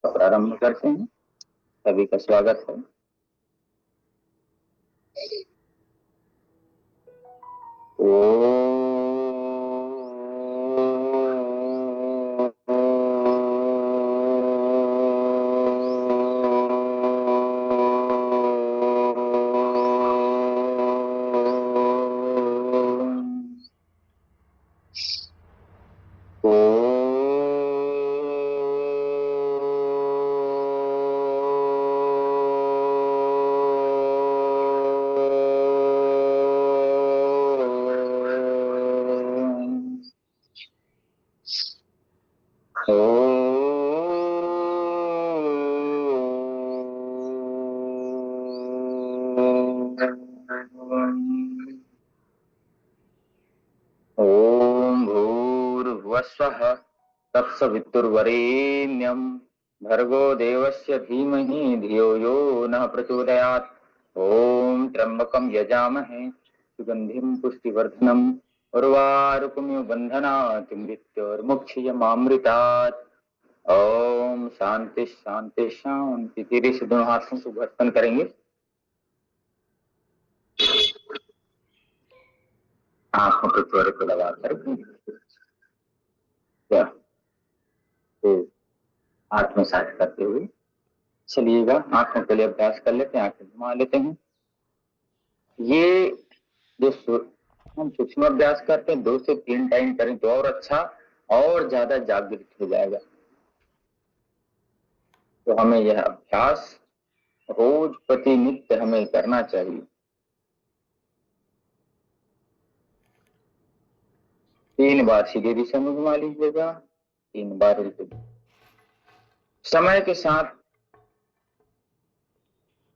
तो प्रारंभ करते हैं। सभी का स्वागत है। ओम भूर्भुवस्वः तत्सवितुर्वरेण्यं भर्गो देवस्य धीमहि धियो यो नः प्रचोदयात्। ओम त्र्यंबकं यजामहे सुगंधिं पुष्टिवर्धनम् उर्वारुकमिव बन्धनात् मृत्योर्मुक्षीयमामृतात्। ओम शांति शांति शांति। तेरे से दोनों हाथों से घर्षण करेंगे। आंखों के चेहरे को लगाकर आत्मसात करते हुए चलिएगा। आंखों के लिए अभ्यास कर लेते हैं, आंखें घुमा लेते हैं। ये जो हम सूक्ष्म अभ्यास करते हैं 2 से 3 टाइम करें तो और अच्छा और ज्यादा जागृत हो जाएगा। तो हमें यह अभ्यास रोज प्रतिनित्य हमें करना चाहिए। 3 बार सीधे दिशा में घुमा लीजिएगा, 3 बार उल्टे। समय के साथ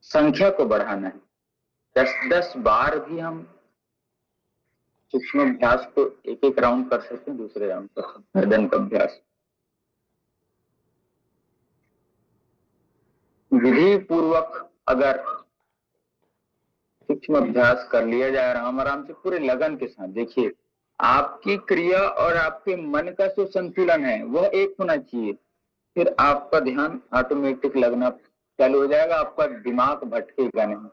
संख्या को बढ़ाना है। 10-10 बार भी हम सूक्ष्म अभ्यास को एक राउंड कर सकते हैं, दूसरे राउंड कर सकते हैं। गर्दन का अभ्यास विधि पूर्वक अगर सूक्ष्म अभ्यास कर लिया जाए आराम आराम से पूरे लगन के साथ, देखिए आपकी क्रिया और आपके मन का जो संतुलन है वह एक होना चाहिए। फिर आपका ध्यान ऑटोमेटिक लगना चालू हो जाएगा, आपका दिमाग भटकेगा नहीं।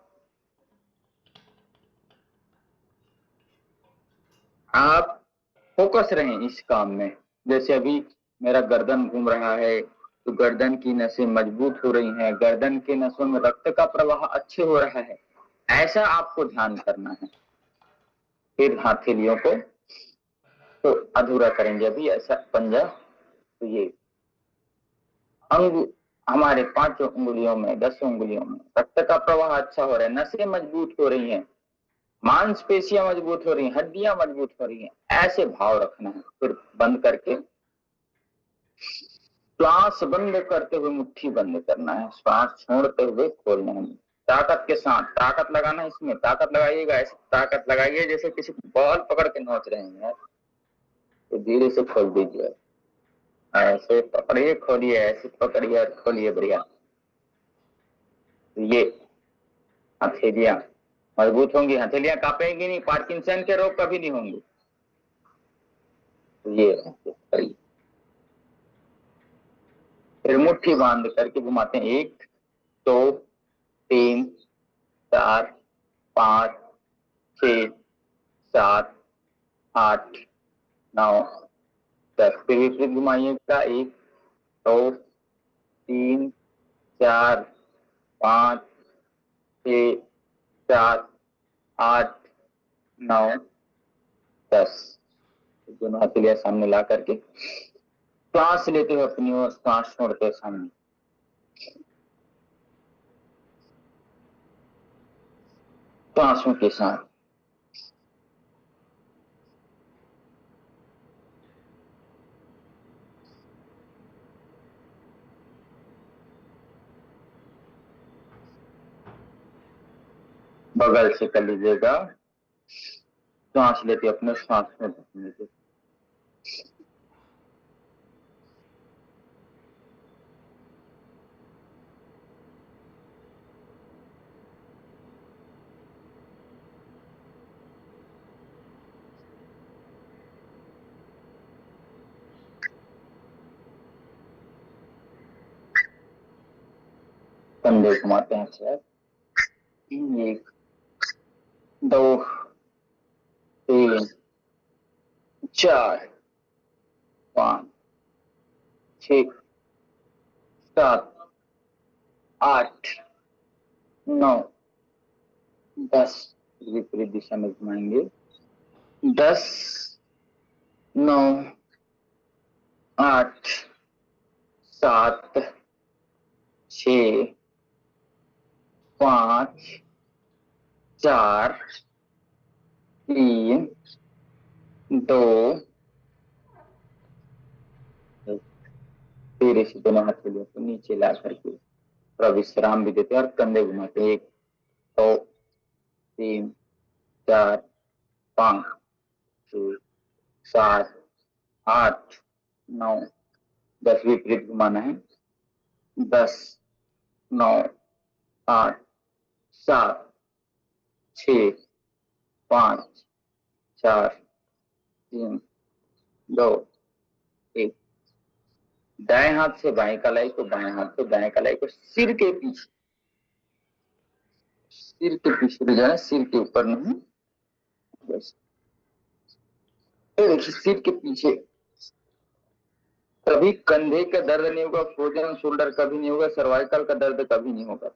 आप फोकस रहें इस काम में। जैसे अभी मेरा गर्दन घूम रहा है तो गर्दन की नसें मजबूत हो रही हैं, गर्दन के नसों में रक्त का प्रवाह अच्छे हो रहा है, ऐसा आपको ध्यान करना है। फिर हथेलियों को तो अधूरा करेंगे अभी ऐसा पंजा। तो ये अंग हमारे 5 उंगलियों में 10 उंगलियों में रक्त का प्रवाह अच्छा हो रहा है, नसें मजबूत हो रही हैं, मांसपेशियां मजबूत हो रही हैं, हड्डियां मजबूत हो रही हैं, ऐसे भाव रखना है। फिर बंद करके श्वास बंद करते हुए मुट्ठी बंद करना है, श्वास छोड़ते हुए खोलना है। ताकत के साथ ताकत लगाना, इसमें ताकत लगाइएगा, ऐसे ताकत लगाइए जैसे किसी बॉल पकड़ के नोच रहे हैं। तो धीरे से खोल दीजिए, ऐसे पकड़िए खोलिए, ऐसे पकड़िए और खोलिए, बढ़िया। तो ये हथेलियां मजबूत होंगी, हथेलियां कांपेंगी नहीं, पार्किंसन के रोग कभी नहीं होंगे। तो ये फिर मुट्ठी बांध करके घुमाते हैं। 1 2 3 4 5 6 7 8 9 10। फिर विपरीत घुमाइएगा। 1 2 3 4 5 6 7 8 9 10। दोनों हथेलियां सामने ला करके श्वास लेते हुए अपनी ओर, श्वास छोड़ते सामने। श्वासों के साथ बगल से कर लीजिएगा। श्वास लेते अपने श्वास में कंधे घुमाते हैं सर। 1 2 3 4 5 6 7 8 9 10 विपरीत दिशा में घुमाएंगे। 10 9 8 7 6 5 4 3 2 फिर इसे दोनों हाथ को नीचे ला करके थोड़ा विश्राम भी देते हैं और कंधे घुमाते हैं। 1 2 3 4 5 6 7 8 9 10 विपरीत घुमाना है। 10 9 8 7 6 5 4 3 2 1। दाएं हाथ से बाएं कलाई को, बाएं हाथ से दाएं कलाई को सिर के पीछे ले जाना, सिर के ऊपर नहीं, बस देखिए सिर के पीछे। कभी कंधे का दर्द नहीं होगा, फ्रोजन शोल्डर कभी नहीं होगा, सर्वाइकल का दर्द कभी नहीं होगा।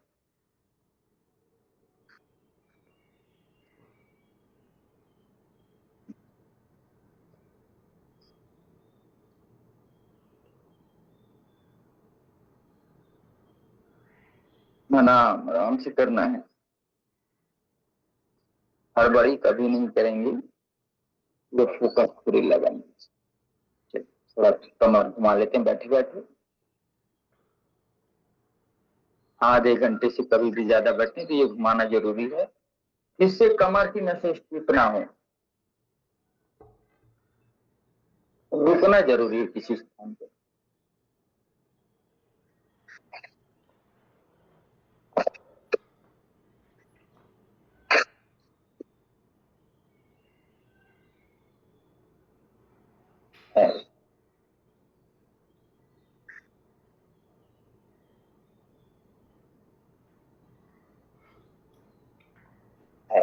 आराम से करना है, हड़बड़ी कभी नहीं करेंगे, वो फोकस पूरी लगाएंगे। थोड़ा कमर घुमा लेते हैं बैठे बैठे। आधे घंटे से कभी भी ज्यादा बैठे तो ये घुमाना जरूरी है, जिससे कमर की नसें स्टिफ ना हो। रुकना जरूरी है किसी स्थान पे। है है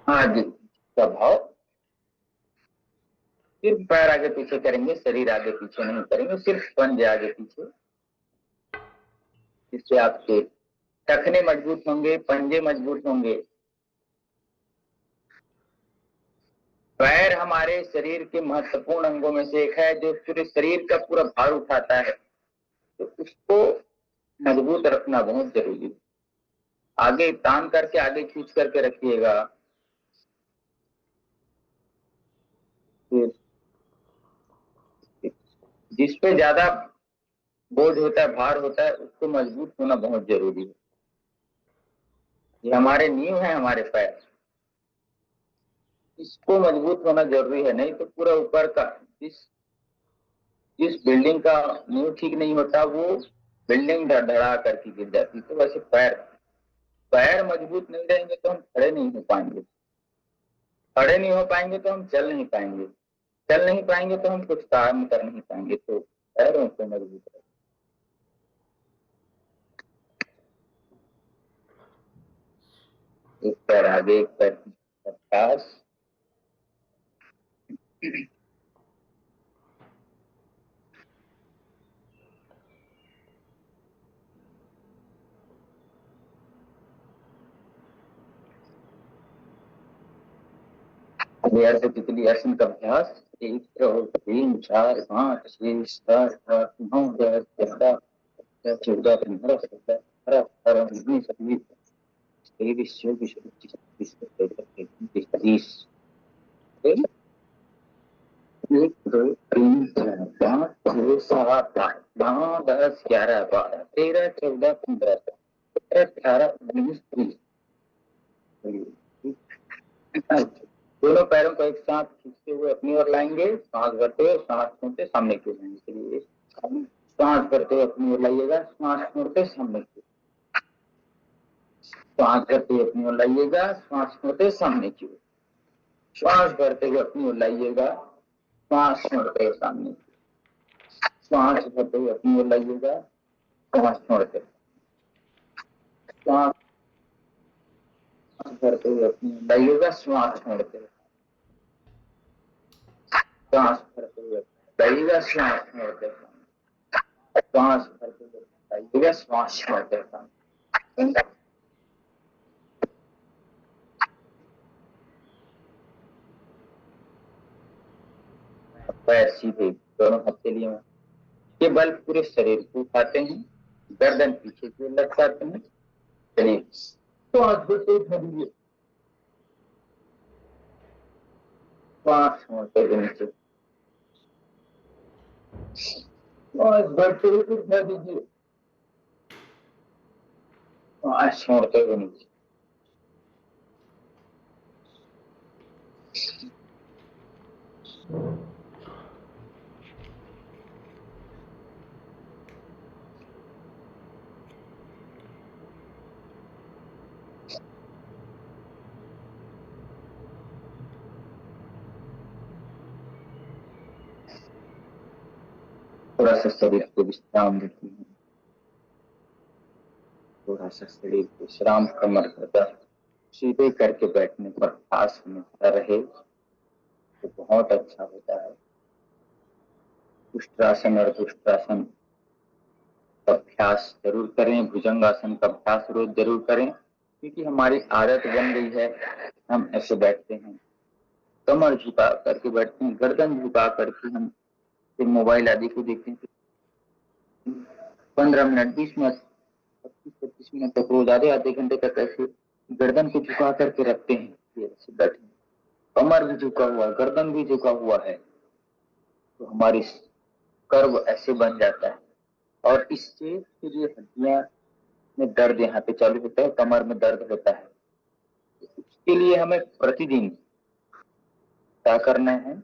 हाँ जी, स्वभाव। सिर्फ पैर आगे पीछे करेंगे, शरीर आगे पीछे नहीं करेंगे, सिर्फ पंजे आगे पीछे। इससे आपके टखने मजबूत होंगे, पंजे मजबूत होंगे। पैर हमारे शरीर के महत्वपूर्ण अंगों में से एक है, जो पूरे शरीर का पूरा भार उठाता है, तो उसको मजबूत रखना बहुत जरूरी है। आगे तान करके, आगे खींच करके रखिएगा। जिस पे ज्यादा बोझ होता है, भार होता है, उसको मजबूत होना बहुत जरूरी है। ये हमारे नींव है, हमारे पैर, इसको मजबूत होना जरूरी है। नहीं तो पूरा ऊपर का जिस बिल्डिंग का नींव ठीक नहीं होता, वो बिल्डिंग धड़ा करके गिर जाती। तो वैसे पैर मजबूत नहीं रहेंगे तो हम खड़े नहीं हो पाएंगे, खड़े नहीं हो पाएंगे तो हम चल नहीं पाएंगे, चल नहीं पाएंगे तो हम कुछ काम कर नहीं पाएंगे। तो पैरों को मजबूत रखें। एक पैर आगे, एक पैर अभ्यास। से तितली आसन का अभ्यास। 1 2 3 4 5 6 7 8 9 10 11 14 15 17 18 19 20 23 24 25 26 30 1 2 3 4 5 6 7 8 9 10 11 12 13 14 15 17 18 19 20। दोनों पैरों को एक साथ खींचते हुए अपनी ओर लाएंगे, सांस भरते हुए, सांस छोड़ते सामने की ओर लाएंगे। चलिए, सांस भरते हुए अपनी ओर लाइएगा, सांस छोड़ते सामने की ओर, सांस भरते हुए अपनी ओर लाइएगा, सांस छोड़ते सामने की ओर, श्वास भरते हुए अपनी ओर लाइएगा, श्वास छोड़ते हुए सामने, श्वास भरते हुए अपनी ओर लाइएगा, श्वास छोड़ते, श्वास भरते हुए अपनी ओर लाइएगा, श्वास छोड़ते, श्वास भरते हुए लाइएगा, श्वास छोड़ते, श्वास भरते हुए लाइएगा, श्वास छोड़ते, पैर सीधे, दोनों हाथ के लिए के बल पूरे शरीर को उठाते हैं, गर्दन पीछे की ओर लटकाते हैं, चलिए श्वास भरते हुए दीजिए, श्वास छोड़ते हुए नीचे, श्वास भरते हुए उठा दीजिए, श्वास छोड़ते हुए नीचे, थोड़ा सा शरीर को विश्राम देते हैं, थोड़ा सा शरीर को विश्राम, कमर गर्दन सीधे करके बैठने पर सांस मिलता रहे तो बहुत अच्छा होता है। उष्ट्रासन और दुष्ट्रासन का अभ्यास जरूर करें, भुजंगासन का अभ्यास रोज जरूर करें, क्योंकि हमारी आदत बन गई है, हम ऐसे बैठते हैं, कमर झुका करके बैठते हैं, गर्दन झुका करके हम मोबाइल आदि को देखते हैं, 15 मिनट 20 मिनट 25-25 मिनट तक रोज आधे आधे घंटे तक ऐसे गर्दन को झुका करके रखते हैं, ऐसे बैठे, कमर भी झुका हुआ, गर्दन भी झुका हुआ है, तो हमारी कर्व ऐसे बन जाता है और इससे फिर ये हड्डियां में दर्द यहाँ पे चालू होता है, कमर में दर्द होता है। इसके लिए हमें प्रतिदिन क्या करना है,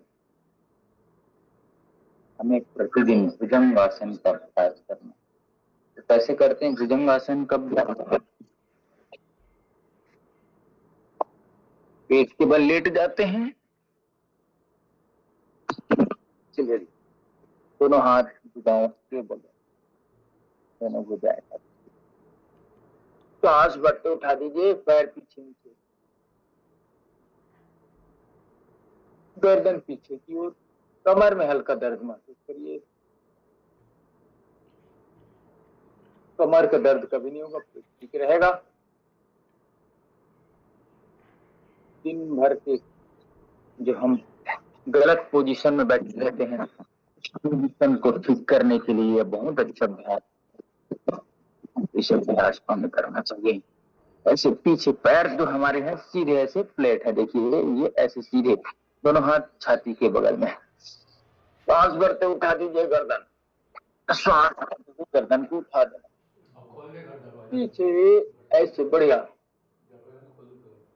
हमें प्रतिदिन भुजंगासन का अभ्यास करना है। तो कैसे करते हैं भुजंगासन का अभ्यास? पेट के बल लेट जाते हैं, चलिए दोनों हाथ भुजाओं के बल, दोनों भुजाएं, सांस भरते उठा दीजिए, पैर पीछे नीचे, गर्दन पीछे की ओर, कमर में हल्का दर्द महसूस करिए, कमर का दर्द कभी नहीं होगा, ठीक रहेगा। दिन भर के जो हम गलत पोजीशन में बैठे रहते हैं, पोजीशन को ठीक करने के लिए बहुत अच्छा अभ्यास, इस अभ्यास को हमें करना चाहिए। ऐसे पीछे पैर जो हमारे हैं सीधे ऐसे प्लेट है, देखिए ये ऐसे सीधे, दोनों हाथ छाती के बगल में, सांस भरते उठा दीजिए गर्दन, श्वास गर्दन को उठा देना, पीछे ऐसे बढ़िया,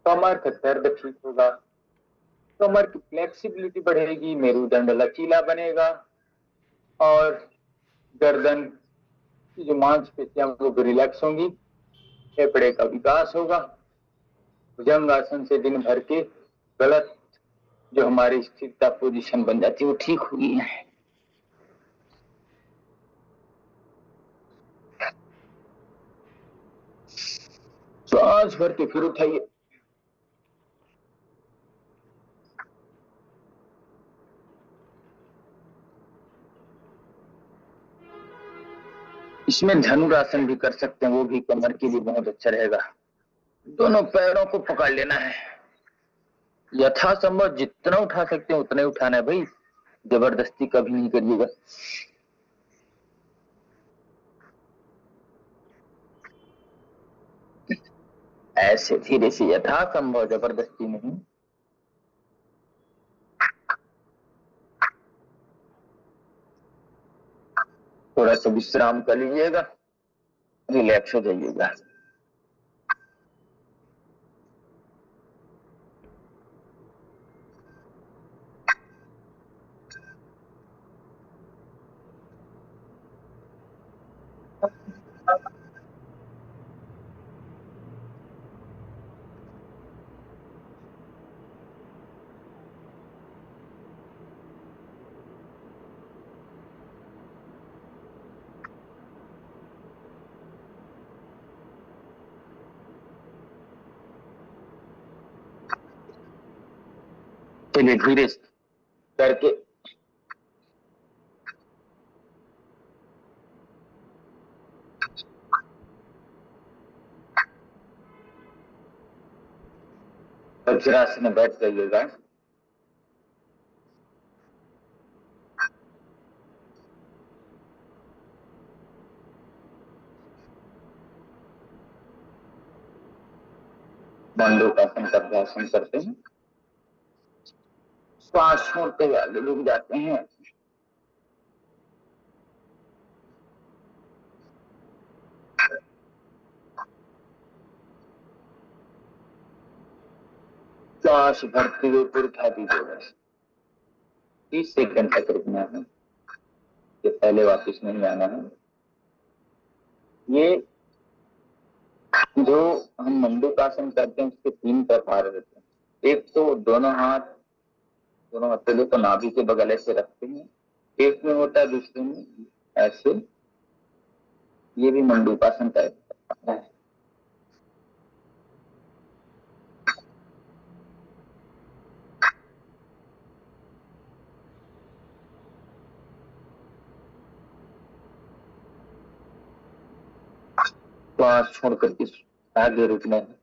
कमर का दर्द ठीक होगा, कमर की फ्लेक्सिबिलिटी बढ़ेगी, मेरुदंड लचीला बनेगा और गर्दन की जो मांसपेशियां वो भी रिलैक्स होंगी, फेफड़े का विकास होगा। भुजंगासन से दिन भर के गलत जो हमारी स्थिरता पोजीशन बन जाती है वो ठीक होगी। सांस भर के फिर उठाइए, इसमें धनुरासन भी कर सकते हैं, वो भी कमर के लिए बहुत अच्छा रहेगा। दोनों पैरों को पकड़ लेना है, यथासंभव जितना उठा सकते हैं उतना ही उठाना है भाई, जबरदस्ती कभी नहीं करिएगा। ऐसे धीरे से यथासंभव, जबरदस्ती नहीं। थोड़ा सा विश्राम कर लीजिएगा, रिलैक्स हो जाइएगा। चलिए धीरे से करके वज्रासन में बैठ जाइएगा। मंडूकासन का अभ्यासन करते हैं, श्वास छोड़ते हुए आगे रुक जाते हैं। श्वास भरते हुए ऊपर उठा दीजिए बस। 30 सेकंड तक रुकना है, ये पहले वापस नहीं आना है। ये जो हम मंडूकासन करते हैं उसके 3 प्रकार रहते हैं। एक तो दोनों दोनों हथेली को नाभि के बगल ऐसे रखते हैं, एक में होता है, दूसरे में ऐसे। ये भी मंडूकासन का है। श्वास छोड़ करके आगे रुकना है।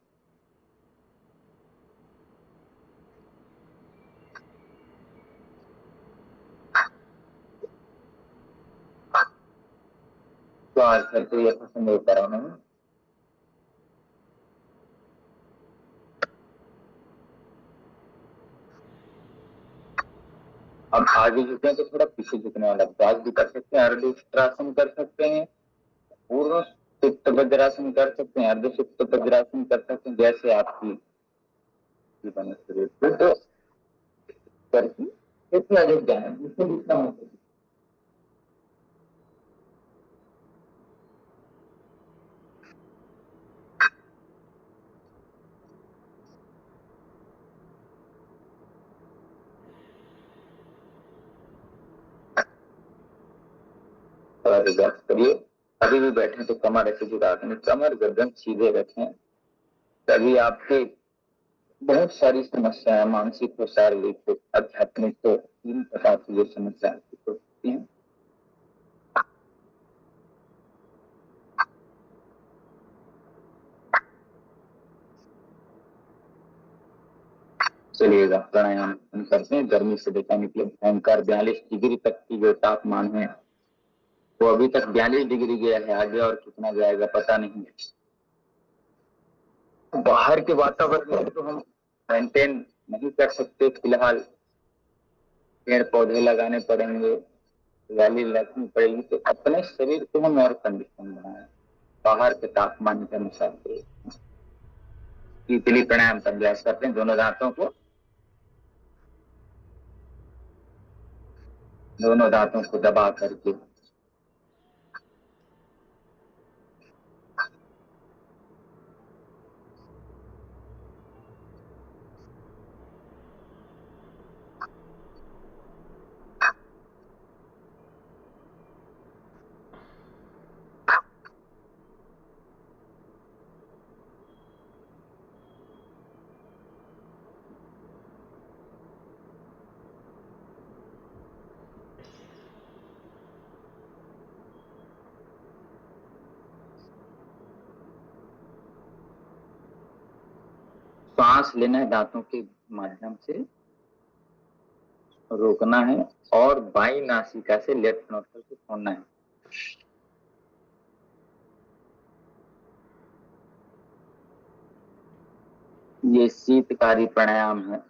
श्वास करते हुए पसंद होता रहना है। अब आगे झुके हैं तो थोड़ा पीछे झुकने वाला अभ्यास भी कर सकते हैं। अर्धउष्ट्रासन कर सकते हैं, पूर्ण सुप्त वज्रासन कर सकते हैं, अर्ध सुप्त वज्रासन कर सकते हैं, जैसे आपकी शरीर तो करके इतना झुक जाए जिससे जितना हो सके। करिए। अभी भी बैठे तो कमर ऐसे झुका दें, कमर गर्दन सीधे रखें। तभी आपके बहुत सारी समस्याएं, मानसिक हो, शारीरिक हो, आध्यात्मिक हो, 3 प्रकार की ये समस्याएं होती हैं। चलिएगा, प्राणायाम करते हैं। गर्मी से बचाने के लिए भयंकर 42 डिग्री तक की जो तापमान है वो अभी तक 42 डिग्री गया है, आगे और कितना जाएगा पता नहीं। बाहर के वातावरण में तो हम मेंटेन नहीं कर सकते फिलहाल, पेड़ पौधे लगाने पड़ेंगे, वैली रखनी पड़ेगी, तो अपने शरीर को हम एयर कंडीशन बनाए बाहर के तापमान के अनुसार। इसलिए प्राणायाम का अभ्यास करते हैं। दोनों दांतों को दबा करके सांस लेना है, दांतों के माध्यम से रोकना है और बाई नासिका से लेफ्ट नोस्ट्रल से छोड़ना है। ये शीतकारी प्राणायाम है।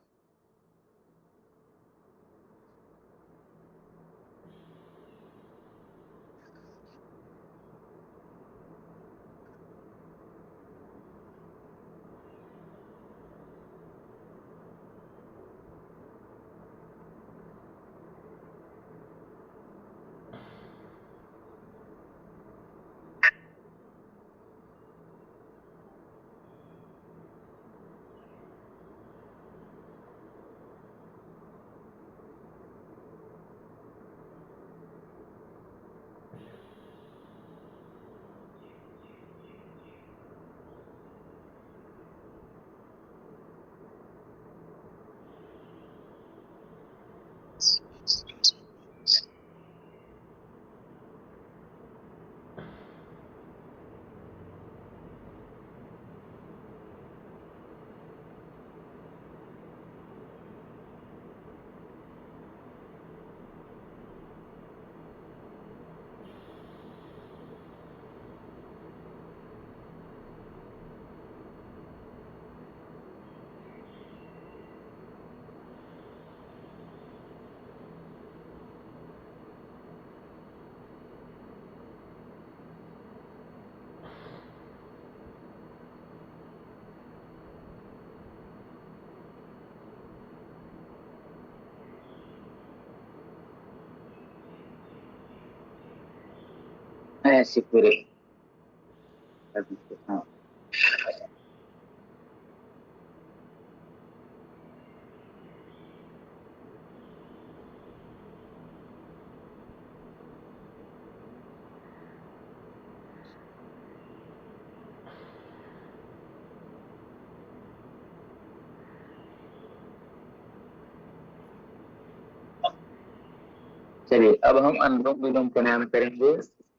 ऐसे पूरे अभी तो, हाँ। चलिए अब हम अनुलोम विलोम प्राणायाम करेंगे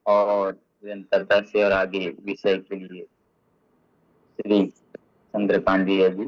और निरंतरता से और आगे विषय के लिए श्री चंद्रकांत जी जी